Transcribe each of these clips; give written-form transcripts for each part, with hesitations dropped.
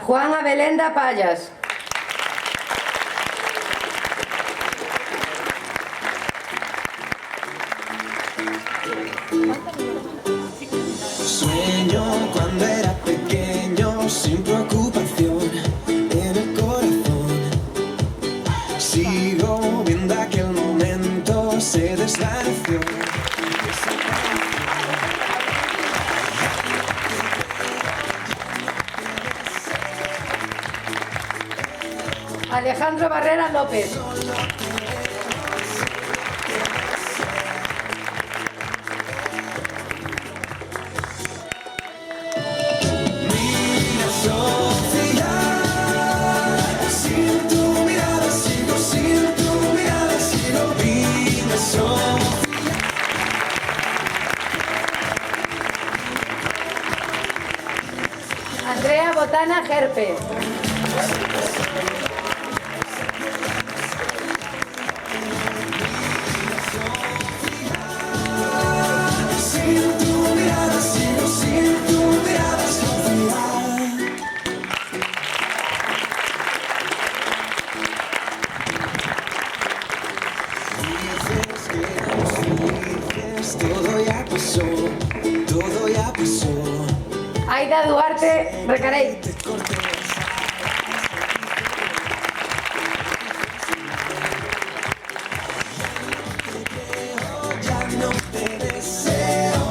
Juan Abelenda Payas. Sueño cuando era pequeño, sin preocupación en el corazón. Sigo viendo aquel momento, se desvaneció. Alejandro Barrera López. Andrea Botana Gerpe. Todo ya pasó, todo ya pasó. Aida Duarte Recarey. Ya no te deseo,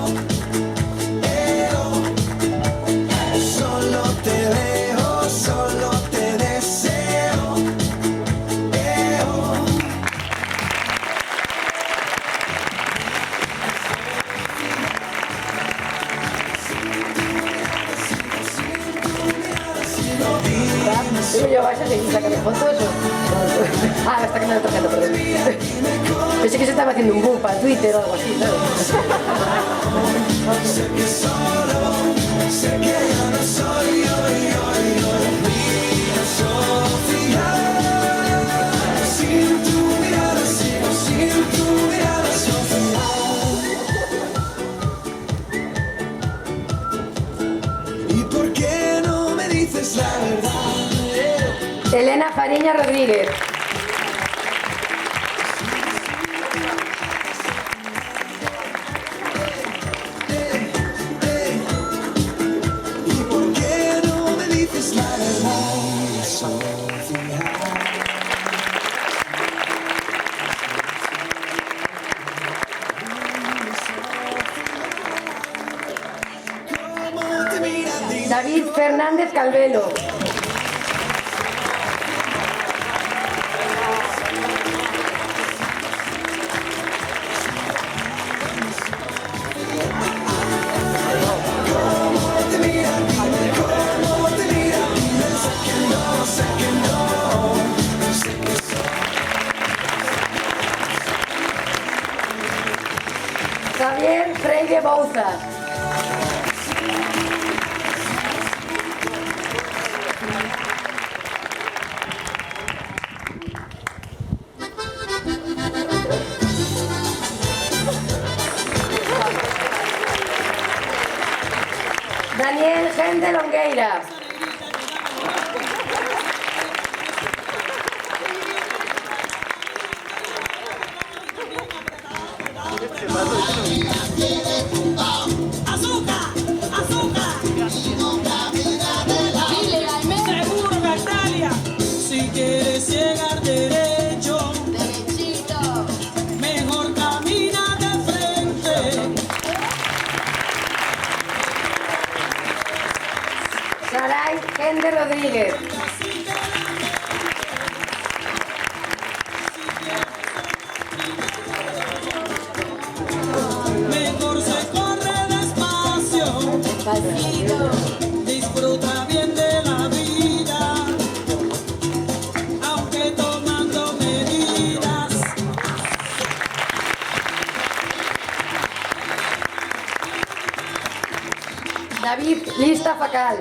solo te veo, solo te deseo. Yo, vaya, seguir sacando fotos. Ah, me está cambiando la tarjeta, perdón. Pensé que se estaba haciendo un boom para Twitter o algo así, ¿sabes? Sé que solo, sé que ya no soy yo, mira Sofía. Sin tu mirada sigo, sin tu mirada Sofía. ¿Y por qué no me dices la verdad? Elena Fariña Rodríguez. ¿Y por qué no me dices la verdad, Sofía? ¿Cómo te miras? David Fernández Calvelo. Javier Freire Bouza. Daniel Gende Longueira. Seguro Natalia, si quieres llegar derecho, mejor camina de frente. Saray Gende Rodríguez. Mejor se corre despacio, disfruta bien de la vida, aunque tomando medidas. David Lista Facal.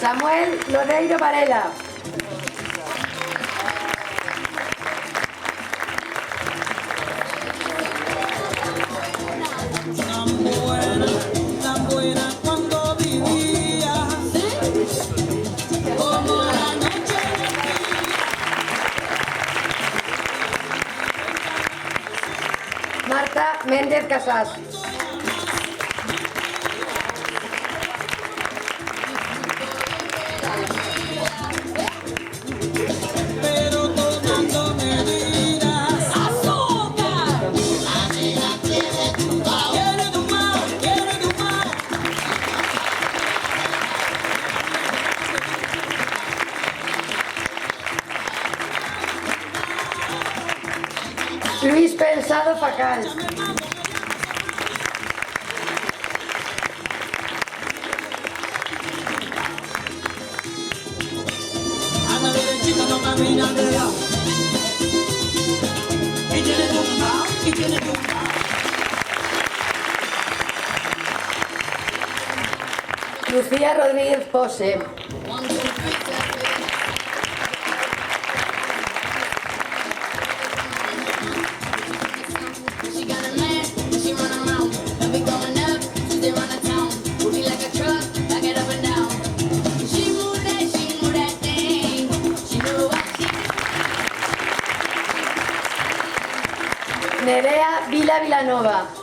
Samuel Lodeiro Varela. Tan buena cuando vivía, como la noche. Marta Méndez Casas. Pero tomando medidas. ¡Azúcar! Quiere tu más, quiere tu más. Luis Pensado Facal. Anda derechita, no camina de lado. Y tiene tumbao, y tiene tumbao. Lucía Rodríguez Pose. She got a man, she run around. Don't be going up, they run a town. Booty like a truck, back it up and down. She move that thing. She knew what she Nerea Vila Vilanova.